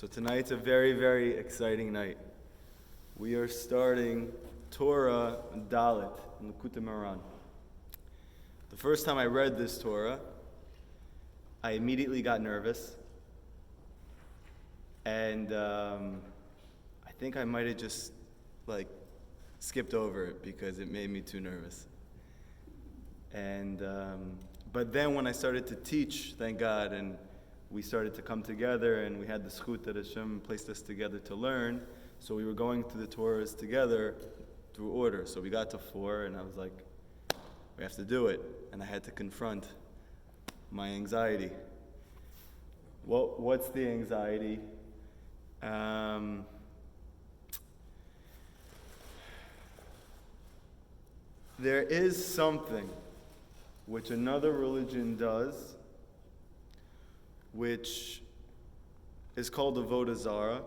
So tonight's a very, very exciting night. We are starting Torah Dalit in Likutey Moharan. The first time I read this Torah, I immediately got nervous. And I think I might have just skipped over it because it made me too nervous. And but then when I started to teach, thank God, and we started to come together, and we had the zchut that Hashem placed us together to learn. So we were going through the Torahs together through order. So we got to 4, and I was like, we have to do it. And I had to confront my anxiety. What's the anxiety? There is something which another religion does, which is called avodah zarah,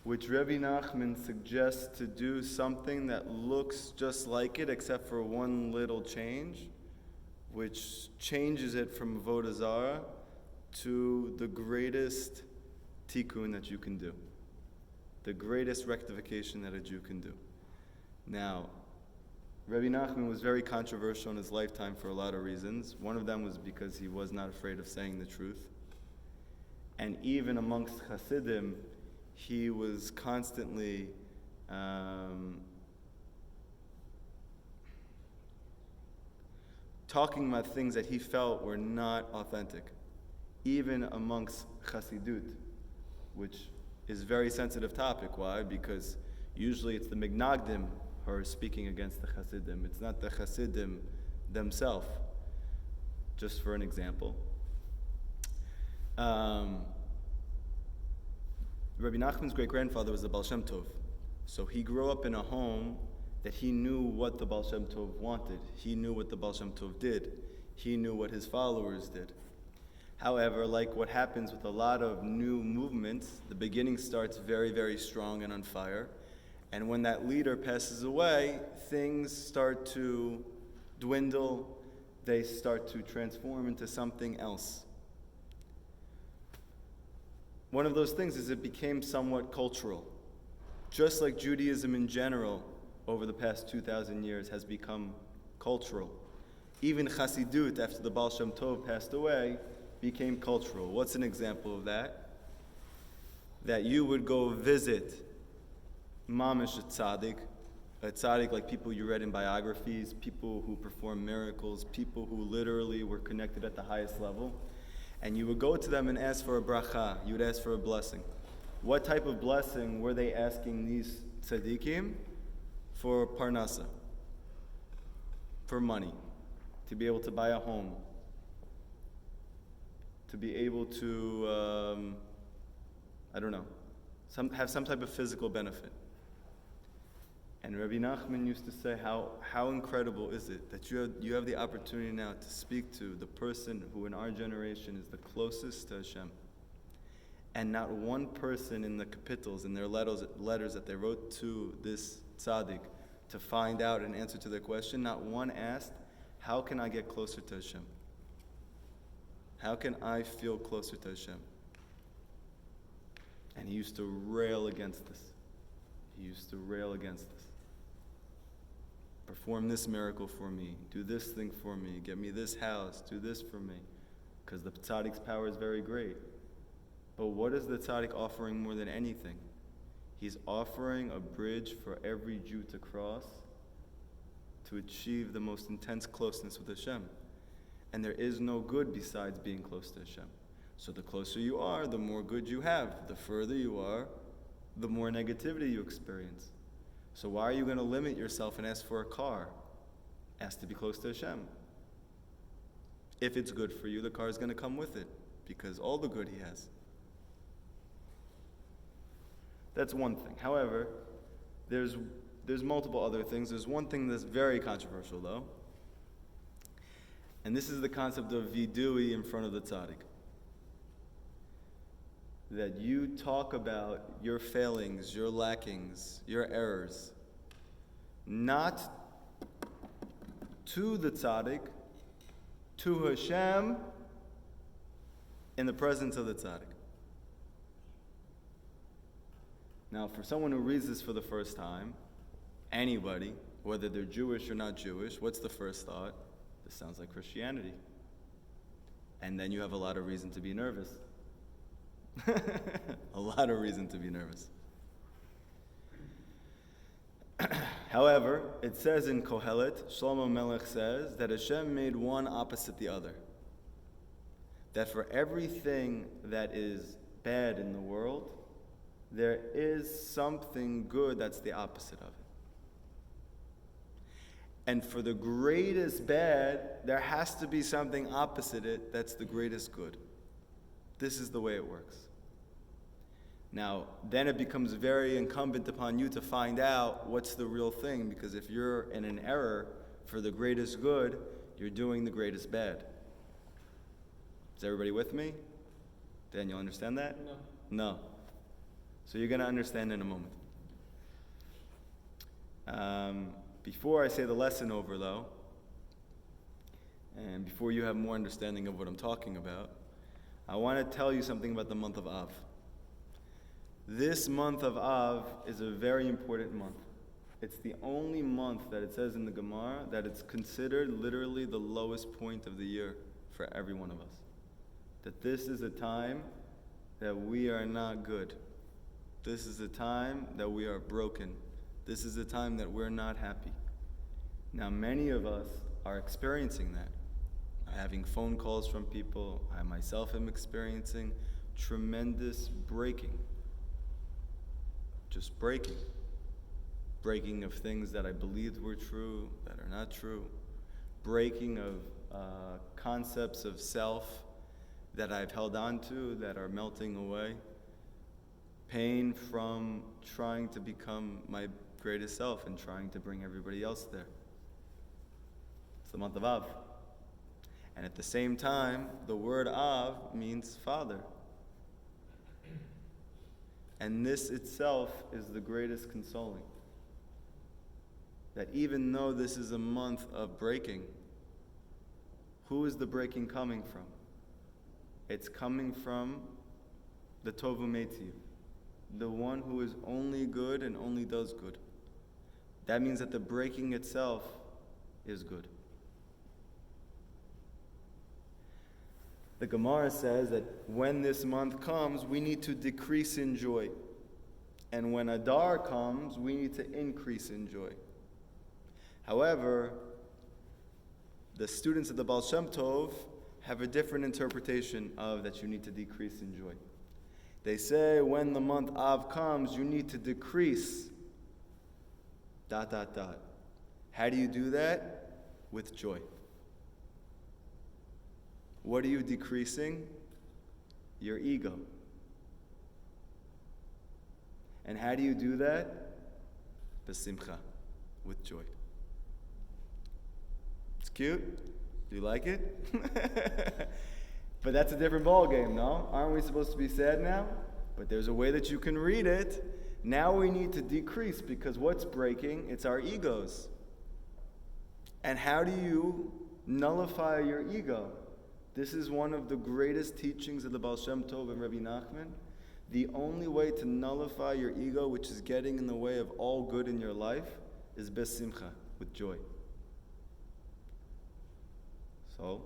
which Rabbi Nachman suggests to do something that looks just like it, except for one little change, which changes it from avodah zarah to the greatest tikkun that you can do, the greatest rectification that a Jew can do. Now, Rabbi Nachman was very controversial in his lifetime for a lot of reasons. One of them was because he was not afraid of saying the truth. And even amongst Hasidim, he was constantly talking about things that he felt were not authentic, even amongst Chassidut, which is a very sensitive topic. Why? Because usually it's the Mignagdim who are speaking against the Hasidim. It's not the Hasidim themselves. Just for an example, Rabbi Nachman's great-grandfather was the Baal Shem Tov. So he grew up in a home that he knew what the Baal Shem Tov wanted. He knew what the Baal Shem Tov did. He knew what his followers did. However, like what happens with a lot of new movements, the beginning starts very, very strong and on fire. And when that leader passes away, things start to dwindle. They start to transform into something else. One of those things is it became somewhat cultural. Just like Judaism in general, over the past 2,000 years, has become cultural. Even Chassidut, after the Baal Shem Tov passed away, became cultural. What's an example of that? That you would go visit mamish a tzaddik like people you read in biographies, people who perform miracles, people who literally were connected at the highest level, and you would go to them and ask for a bracha, you would ask for a blessing. What type of blessing were they asking these tzaddikim? For parnasa, for money, to be able to buy a home, to be able to, have some type of physical benefit. And Rabbi Nachman used to say, how incredible is it that you have the opportunity now to speak to the person who in our generation is the closest to Hashem. And not one person in the capitals, in their letters that they wrote to this tzaddik to find out an answer to their question, not one asked, how can I get closer to Hashem? How can I feel closer to Hashem? And he used to rail against this. Perform this miracle for me. Do this thing for me. Get me this house. Do this for me. Because the tzaddik's power is very great. But what is the tzaddik offering more than anything? He's offering a bridge for every Jew to cross to achieve the most intense closeness with Hashem. And there is no good besides being close to Hashem. So the closer you are, the more good you have. The further you are, the more negativity you experience. So why are you going to limit yourself and ask for a car? Ask to be close to Hashem. If it's good for you, the car is going to come with it, because all the good He has. That's one thing. However, there's multiple other things. There's one thing that's very controversial, though. And this is the concept of vidui in front of the tzaddik. That you talk about your failings, your lackings, your errors, not to the tzaddik, to Hashem, in the presence of the tzaddik. Now, for someone who reads this for the first time, anybody, whether they're Jewish or not Jewish, what's the first thought? This sounds like Christianity. And then you have a lot of reason to be nervous. A lot of reason to be nervous. However, it says in Kohelet, Shlomo Melech says, that Hashem made one opposite the other. That for everything that is bad in the world, there is something good that's the opposite of it. And for the greatest bad, there has to be something opposite it that's the greatest good. This is the way it works. Now, then it becomes very incumbent upon you to find out what's the real thing, because if you're in an error for the greatest good, you're doing the greatest bad. Is everybody with me? Dan, you understand that? No. No. So you're going to understand in a moment. Before I say the lesson over, though, and before you have more understanding of what I'm talking about, I want to tell you something about the month of Av. This month of Av is a very important month. It's the only month that it says in the Gemara that it's considered literally the lowest point of the year for every one of us. That this is a time that we are not good. This is a time that we are broken. This is a time that we're not happy. Now, many of us are experiencing that. Having phone calls from people, I myself am experiencing tremendous breaking. Just breaking. Breaking of things that I believed were true, that are not true. Breaking of concepts of self that I've held on to that are melting away. Pain from trying to become my greatest self and trying to bring everybody else there. It's the month of Av. And at the same time, the word Av means father. And this itself is the greatest consoling. That even though this is a month of breaking, who is the breaking coming from? It's coming from the Tovu Meitiv, the one who is only good and only does good. That means that the breaking itself is good. The Gemara says that when this month comes, we need to decrease in joy. And when Adar comes, we need to increase in joy. However, the students of the Baal Shem Tov have a different interpretation of that you need to decrease in joy. They say when the month Av comes, you need to decrease ... How do you do that? With joy. What are you decreasing? Your ego. And how do you do that? B'simcha, with joy. It's cute. Do you like it? But that's a different ballgame, no? Aren't we supposed to be sad now? But there's a way that you can read it. Now we need to decrease, because what's breaking? It's our egos. And how do you nullify your ego? This is one of the greatest teachings of the Baal Shem Tov and Rabbi Nachman. The only way to nullify your ego, which is getting in the way of all good in your life, is besimcha, with joy. So,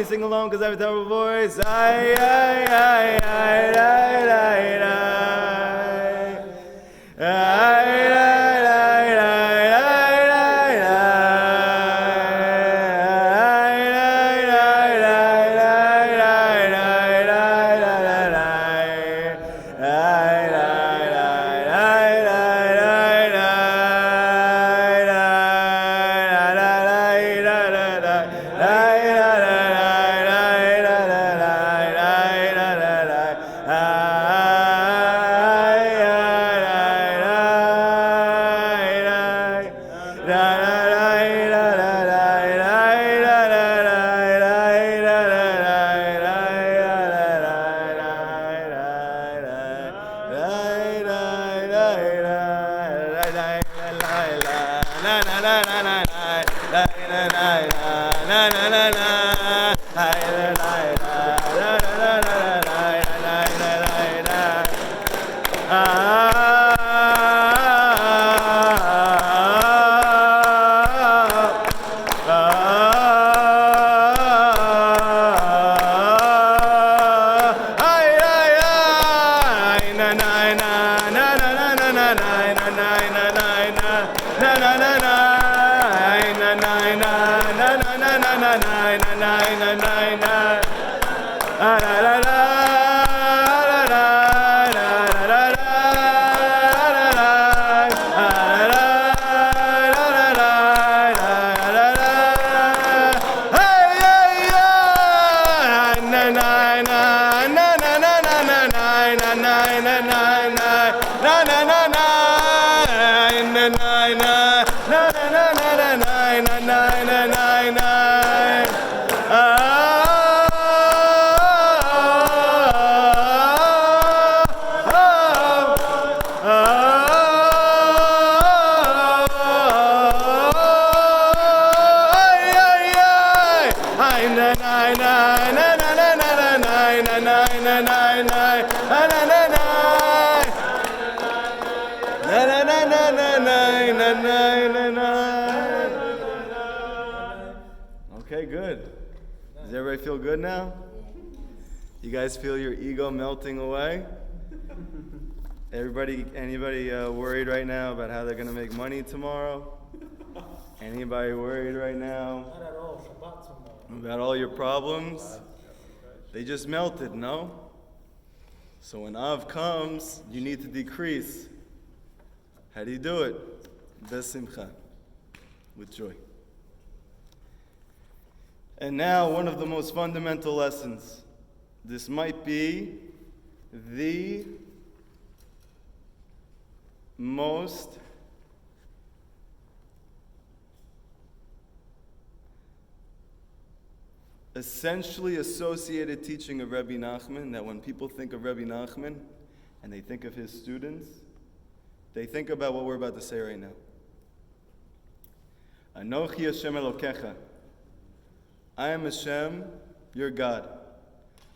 Sing along because I have a terrible voice. Ay, ay, ay, ay, ay, ay, ay, ay, Okay, good. Does everybody feel good now? You guys feel your ego melting away? Anybody worried right now about how they're going to make money tomorrow? Anybody worried right now? Not at all. Shabbat tomorrow. About all your problems? They just melted, no? So when Av comes, you need to decrease. How do you do it? Besimcha, with joy. And now, one of the most fundamental lessons. This might be the most essentially associated teaching of Rabbi Nachman, that when people think of Rabbi Nachman and they think of his students, they think about what we're about to say right now. Anochi Hashem Elokecha. I am Hashem, your God.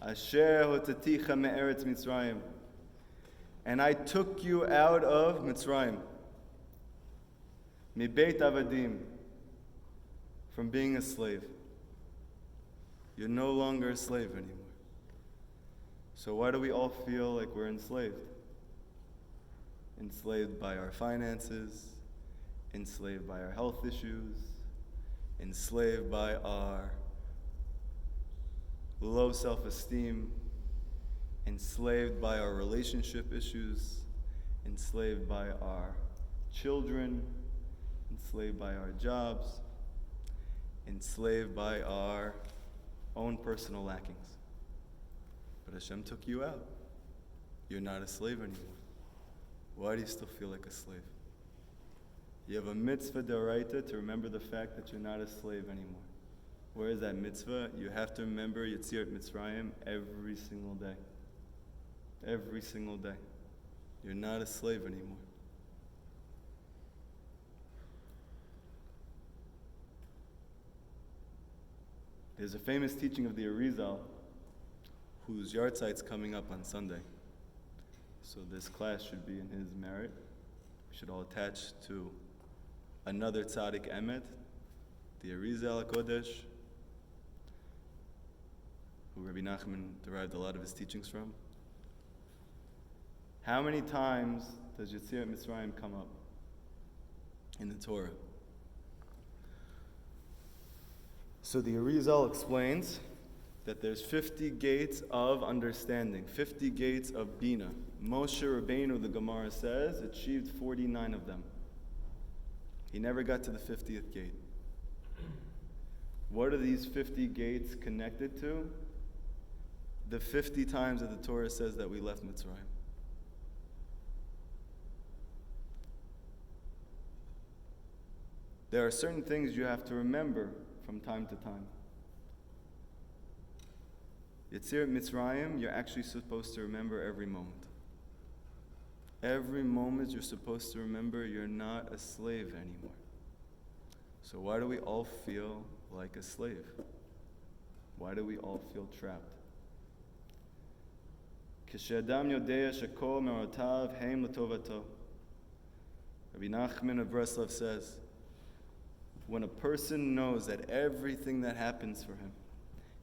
Asher hotaticha me'eretz Mitzrayim. And I took you out of Mitzrayim. Mibeit avadim. From being a slave. You're no longer a slave anymore. So why do we all feel like we're enslaved? enslaved by our finances, enslaved by our health issues, enslaved by our low self-esteem, enslaved by our relationship issues, enslaved by our children, enslaved by our jobs, enslaved by our own personal lackings. But Hashem took you out. You're not a slave anymore. Why do you still feel like a slave? You have a mitzvah d'oraita to remember the fact that you're not a slave anymore. Where is that mitzvah? You have to remember Yetzirat Mitzrayim every single day. Every single day. You're not a slave anymore. There's a famous teaching of the Arizal, whose yard site's coming up on Sunday. So this class should be in his merit. We should all attach to another tzaddik emet, the Arizal HaKodesh, who Rabbi Nachman derived a lot of his teachings from. How many times does Yetzirat Mitzrayim come up in the Torah? So the Arizal explains that there's 50 gates of understanding, 50 gates of Bina. Moshe Rabbeinu, the Gemara says, achieved 49 of them. He never got to the 50th gate. What are these 50 gates connected to? The 50 times that the Torah says that we left Mitzrayim. There are certain things you have to remember from time to time. Yetzirat Mitzrayim, you're actually supposed to remember every moment. Every moment you're supposed to remember you're not a slave anymore. So why do we all feel like a slave? Why do we all feel trapped? K'she'adam yodea shekol me'orotav heim l'tovato. Rabbi Nachman of Breslov says, when a person knows that everything that happens for him,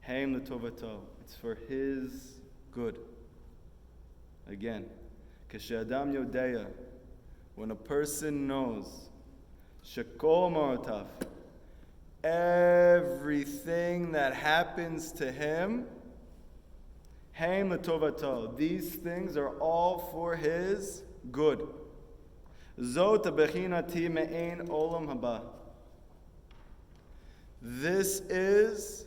heim l'tovato, it's for his good. Again, K'she'adam yodea, when a person knows, shekol me'orotav, everything that happens to him, heim l'tovato, these things are all for his good. Zot bechinati me'ein olam haba. This is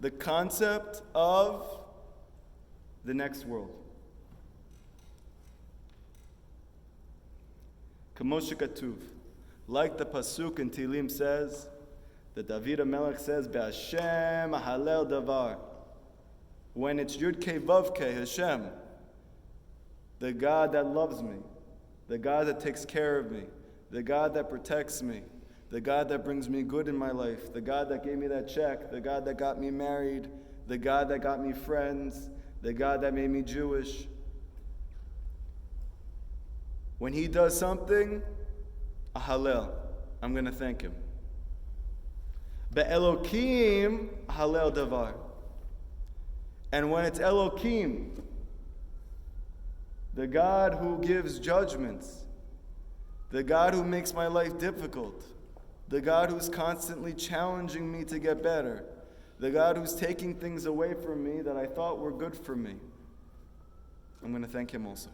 the concept of the next world. K'moshe katuv, like the pasuk in Tehillim says, that David HaMelech says, Be'Hashem halel davar. When it's Yud Kei Vav Kei, Hashem, the God that loves me, the God that takes care of me, the God that protects me, the God that brings me good in my life, the God that gave me that check, the God that got me married, the God that got me friends, the God that made me Jewish. When He does something, a Hallel, I'm going to thank Him. Be'elokim Hallel davar. And when it's Elokim, the God who gives judgments, the God who makes my life difficult, the God who's constantly challenging me to get better, the God who's taking things away from me that I thought were good for me, I'm going to thank Him also.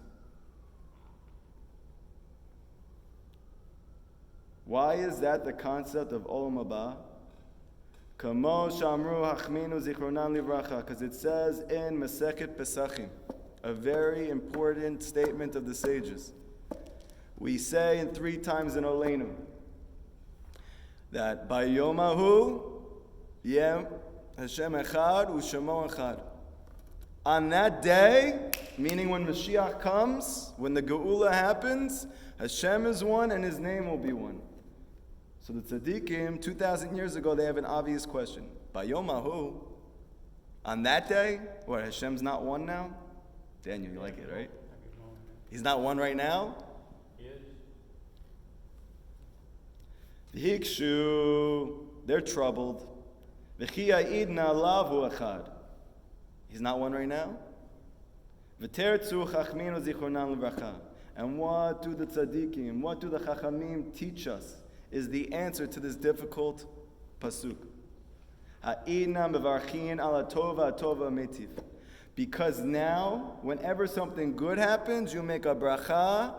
Why is that the concept of Olam Haba? Kamo shamru hachminu zichronan livracha, because it says in Masechet Pesachim, a very important statement of the sages. We say 3 times in Oleinu that by Yomahu Yem Hashem Echad U'Shemo Echad. On that day, meaning when Mashiach comes, when the Geula happens, Hashem is one and His name will be one. So the tzaddikim, 2,000 years ago, they have an obvious question. Bayomahu, on that day, what, Hashem's not one now? Daniel, you like it, right? He's not one right now? He is. The Hikshu, they're troubled. V'chiya'idna lahu echad. He's not one right now? V'tertzu chachminu zichronan l'bracha. and what do the tzaddikim, and what do the chachamim teach us is the answer to this difficult pasuk. Ha'inam bevarchin ala tova tova metiv. Because now, whenever something good happens, you make a bracha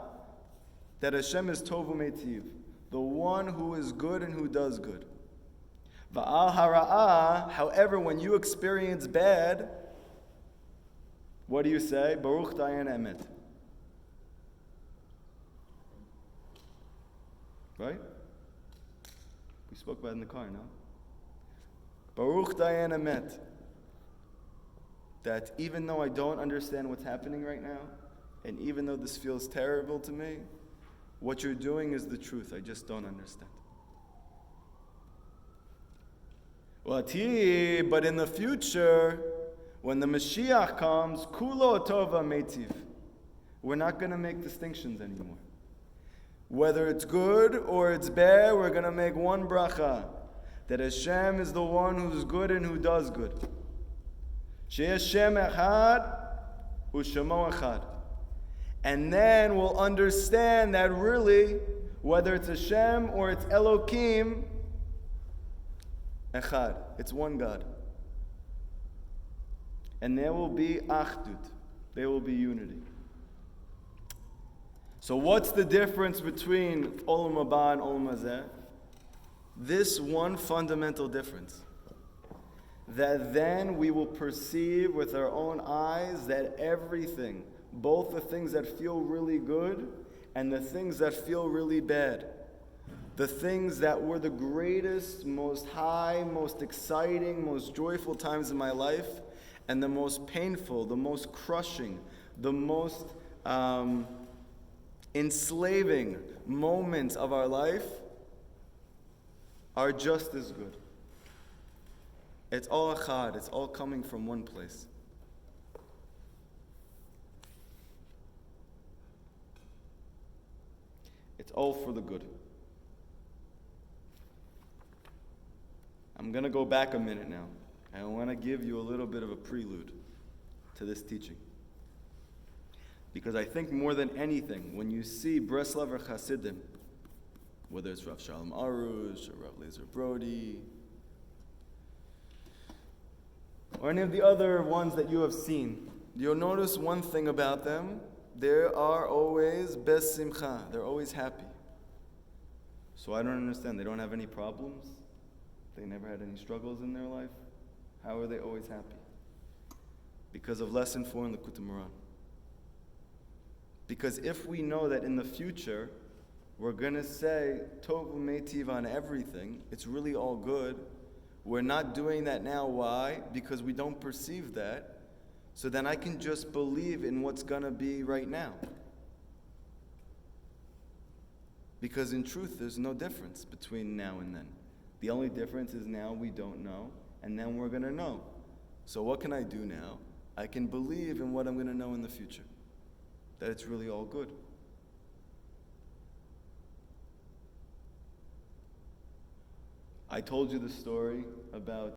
that Hashem is tovu metiv, the one who is good and who does good. Va'al hara'ah, however, when you experience bad, what do you say? Baruch dayan emet. Right? We spoke about it in the car, no? Baruch dayan emet. That even though I don't understand what's happening right now, and even though this feels terrible to me, what you're doing is the truth. I just don't understand. But in the future, when the Mashiach comes, kulo tova metiv, we're not going to make distinctions anymore. Whether it's good or it's bad, we're going to make one bracha, that Hashem is the one who's good and who does good. She'Hashem echad u'shemo echad. And then we'll understand that really, whether it's Hashem or it's Elokim, echad, it's one God. And there will be achdut, there will be unity. So what's the difference between Olam Haba and Olam Hazeh? This one fundamental difference. That then we will perceive with our own eyes that everything, both the things that feel really good and the things that feel really bad, the things that were the greatest, most high, most exciting, most joyful times in my life, and the most painful, the most crushing, the most enslaving moments of our life are just as good. It's all echad, it's all coming from one place. It's all for the good. I'm going to go back a minute now. I want to give you a little bit of a prelude to this teaching. Because I think more than anything, when you see Breslaver Hasidim, whether it's Rav Shalom Arush or Rav Lezer Brody, or any of the other ones that you have seen, you'll notice one thing about them. They are always bes simcha. They're always happy. So I don't understand. They don't have any problems. They never had any struggles in their life. How are they always happy? Because of lesson 4 in the Likutey Moharan. Because if we know that in the future we're going to say Tov U'Meitiv on everything, it's really all good. We're not doing that now. Why? Because we don't perceive that. So then I can just believe in what's going to be right now. Because in truth, there's no difference between now and then. The only difference is now we don't know, and then we're going to know. So what can I do now? I can believe in what I'm going to know in the future. That it's really all good. I told you the story about